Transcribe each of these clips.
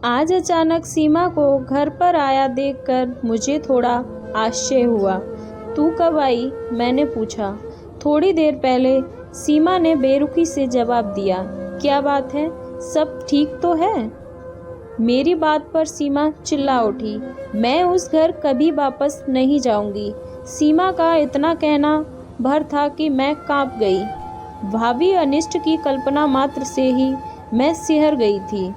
आज अचानक सीमा को घर पर आया देखकर मुझे थोड़ा आश्चर्य हुआ। तू कब आई? मैंने पूछा। थोड़ी देर पहले, सीमा ने बेरुखी से जवाब दिया। क्या बात है? सब ठीक तो है? मेरी बात पर सीमा चिल्ला उठी। मैं उस घर कभी वापस नहीं जाऊंगी। सीमा का इतना कहना भर था कि मैं कांप गई। भावी अनिष्ट की कल्पना मात्र से ही मैं सिहर गई थी।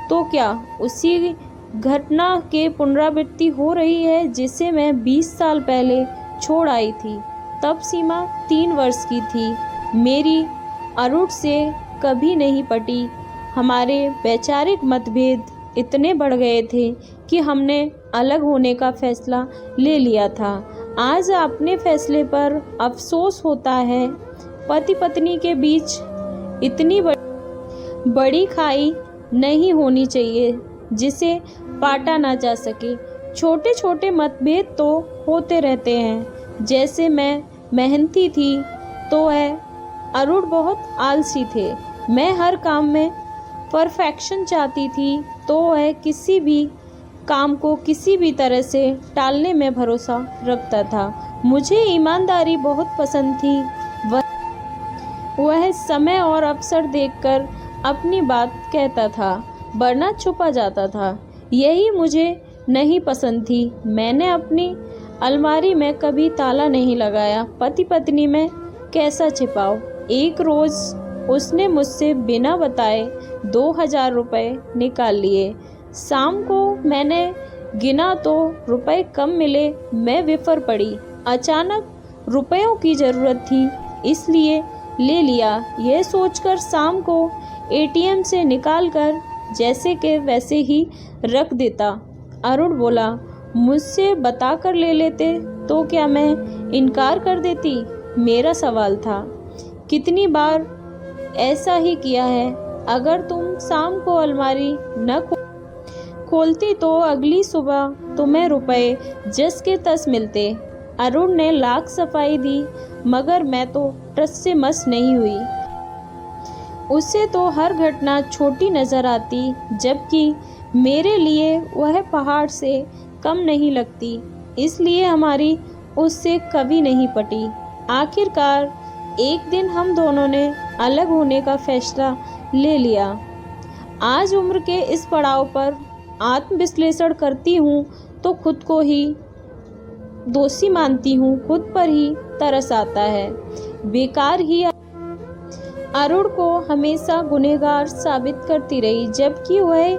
तो क्या उसी घटना के पुनरावृत्ति हो रही है जिसे मैं 20 साल पहले छोड़ आई थी? तब सीमा 3 वर्ष की थी। मेरी अरुण से कभी नहीं पटी। हमारे वैचारिक मतभेद इतने बढ़ गए थे कि हमने अलग होने का फैसला ले लिया था। आज अपने फैसले पर अफसोस होता है। पति पत्नी के बीच इतनी बड़ी खाई नहीं होनी चाहिए जिसे पाटा ना जा सके। छोटे छोटे मतभेद तो होते रहते हैं। जैसे मैं मेहनती थी तो अरुण बहुत आलसी थे। मैं हर काम में परफेक्शन चाहती थी तो किसी भी काम को किसी भी तरह से टालने में भरोसा रखता था। मुझे ईमानदारी बहुत पसंद थी। वह समय और अवसर देखकर अपनी बात कहता था, वरना छुपा जाता था। यही मुझे नहीं पसंद थी। मैंने अपनी अलमारी में कभी ताला नहीं लगाया। पति पत्नी में कैसा छिपाओ। एक रोज उसने मुझसे बिना बताए 2000 रुपये निकाल लिए। शाम को मैंने गिना तो रुपए कम मिले। मैं विफर पड़ी। अचानक रुपयों की ज़रूरत थी, इसलिए ले लिया। यह सोचकर शाम को एटीएम से निकालकर जैसे के वैसे ही रख देता। अरुण बोला, मुझसे बता कर ले लेते तो क्या मैं इनकार कर देती? मेरा सवाल था। कितनी बार ऐसा ही किया है। अगर तुम शाम को अलमारी न खोलती तो अगली सुबह तुम्हें रुपए जस के तस मिलते। अरुण ने लाख सफाई दी, मगर मैं तो टस से मस नहीं हुई। उससे तो हर घटना छोटी नजर आती, जबकि मेरे लिए वह पहाड़ से कम नहीं लगती। इसलिए हमारी उससे कभी नहीं पटी। आखिरकार एक दिन हम दोनों ने अलग होने का फैसला ले लिया। आज उम्र के इस पड़ाव पर आत्मविश्लेषण करती हूँ तो खुद को ही दोषी मानती हूँ। खुद पर ही तरस आता है। बेकार ही अरुण को हमेशा गुनहगार साबित करती रही, जबकि वह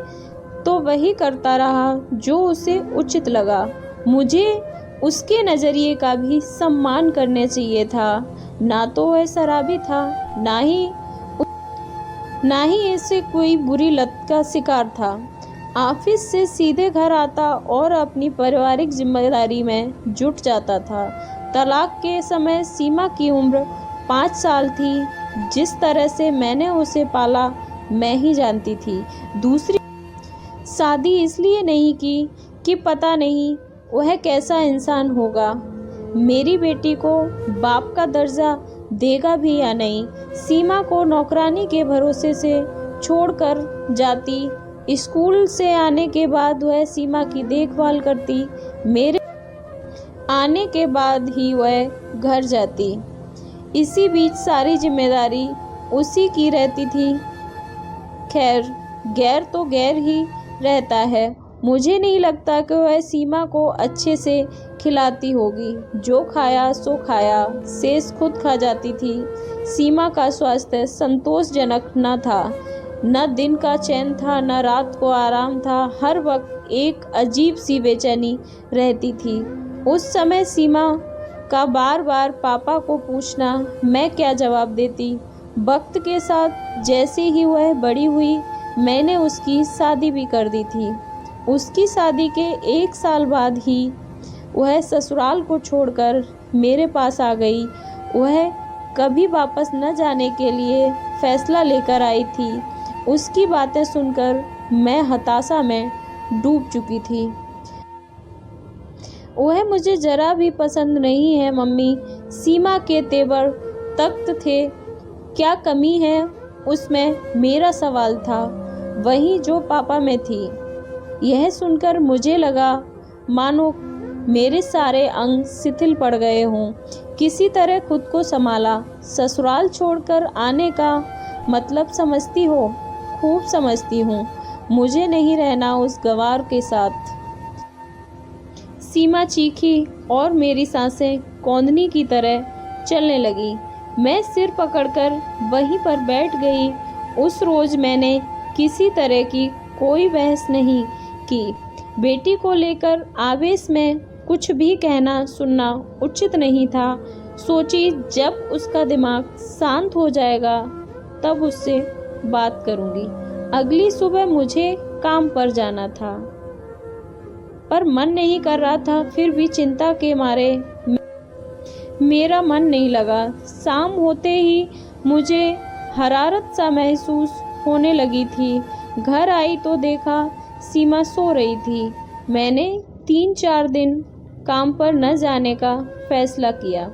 तो वही करता रहा जो उसे उचित लगा। मुझे उसके नज़रिए का भी सम्मान करना चाहिए था। ना तो वह शराबी था, ना ही ऐसे कोई बुरी लत का शिकार था। ऑफिस से सीधे घर आता और अपनी पारिवारिक जिम्मेदारी में जुट जाता था। तलाक के समय सीमा की उम्र 5 साल थी। जिस तरह से मैंने उसे पाला मैं ही जानती थी। दूसरी शादी इसलिए नहीं की कि पता नहीं वह कैसा इंसान होगा, मेरी बेटी को बाप का दर्जा देगा भी या नहीं। सीमा को नौकरानी के भरोसे से छोड़कर जाती। स्कूल से आने के बाद वह सीमा की देखभाल करती। मेरे आने के बाद ही वह घर जाती। इसी बीच सारी जिम्मेदारी उसी की रहती थी। खैर, गैर तो गैर ही रहता है। मुझे नहीं लगता कि वह सीमा को अच्छे से खिलाती होगी। जो खाया सो खाया, शेष खुद खा जाती थी। सीमा का स्वास्थ्य संतोषजनक न था। न दिन का चैन था, न रात को आराम था। हर वक्त एक अजीब सी बेचैनी रहती थी। उस समय सीमा का बार बार पापा को पूछना, मैं क्या जवाब देती। वक्त के साथ जैसे ही वह बड़ी हुई, मैंने उसकी शादी भी कर दी थी। उसकी शादी के 1 साल बाद ही वह ससुराल को छोड़कर मेरे पास आ गई। वह कभी वापस न जाने के लिए फैसला लेकर आई थी। उसकी बातें सुनकर मैं हताशा में डूब चुकी थी। वह मुझे जरा भी पसंद नहीं है मम्मी। सीमा के तेवर तख्त थे, क्या कमी है उसमें, मेरा सवाल था। वही जो पापा में थी। यह सुनकर मुझे लगा मानो मेरे सारे अंग शिथिल पड़ गए हों। किसी तरह खुद को संभाला। ससुराल छोड़कर आने का मतलब समझती हो? खूब समझती हूँ। मुझे नहीं रहना उस गंवार के साथ। सीमा चीखी और मेरी सांसें कौंधनी की तरह चलने लगी। मैं सिर पकड़कर वहीं पर बैठ गई। उस रोज मैंने किसी तरह की कोई बहस नहीं की। बेटी को लेकर आवेश में कुछ भी कहना सुनना उचित नहीं था। सोची जब उसका दिमाग शांत हो जाएगा तब उससे बात करूंगी। अगली सुबह मुझे काम पर जाना था, पर मन नहीं कर रहा था। फिर भी चिंता के मारे मेरा मन नहीं लगा। शाम होते ही मुझे हरारत सा महसूस होने लगी थी। घर आई तो देखा सीमा सो रही थी। मैंने 3-4 दिन काम पर न जाने का फैसला किया।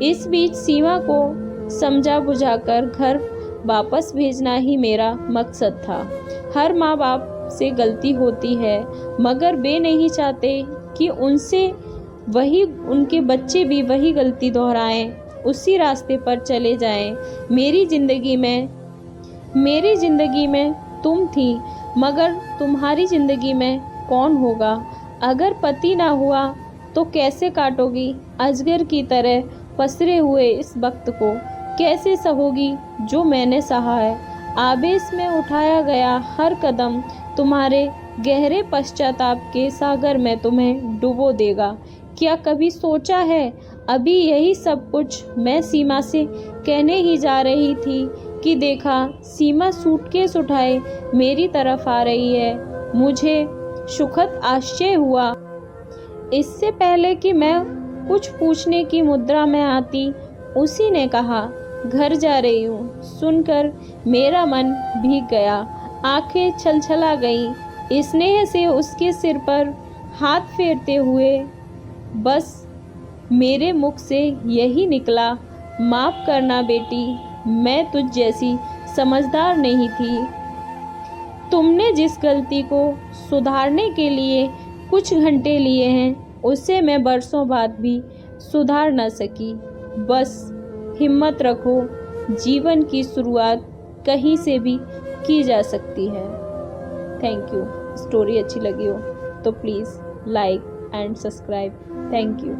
इस बीच सीमा को समझा बुझाकर घर वापस भेजना ही मेरा मकसद था। हर माँ बाप से गलती होती है, मगर वे नहीं चाहते कि उनसे वही उनके बच्चे भी वही गलती दोहराएं, उसी रास्ते पर चले जाएं। मेरी जिंदगी में तुम थी, मगर तुम्हारी जिंदगी में कौन होगा? अगर पति ना हुआ तो कैसे काटोगी? अजगर की तरह पसरे हुए इस वक्त को कैसे सहोगी जो मैंने सहा है? आवेश में उठाया गया हर कदम तुम्हारे गहरे पश्चाताप के सागर में तुम्हें डुबो देगा। क्या कभी सोचा है? अभी यही सब कुछ मैं सीमा से कहने ही जा रही थी कि देखा सीमा सूटकेस उठाए मेरी तरफ आ रही है। मुझे सुखद आश्चर्य हुआ। इससे पहले कि मैं कुछ पूछने की मुद्रा में आती, उसी ने कहा घर जा रही हूँ। सुनकर मेरा मन भीग गया, आंखें छलछला गईं। स्नेह से उसके सिर पर हाथ फेरते हुए बस मेरे मुख से यही निकला, माफ करना बेटी, मैं तुझ जैसी समझदार नहीं थी। तुमने जिस गलती को सुधारने के लिए कुछ घंटे लिए हैं, उसे मैं बरसों बाद भी सुधार न सकी। बस हिम्मत रखो, जीवन की शुरुआत कहीं से भी की जा सकती है। Thank you. स्टोरी अच्छी लगी हो तो please like and subscribe. Thank you.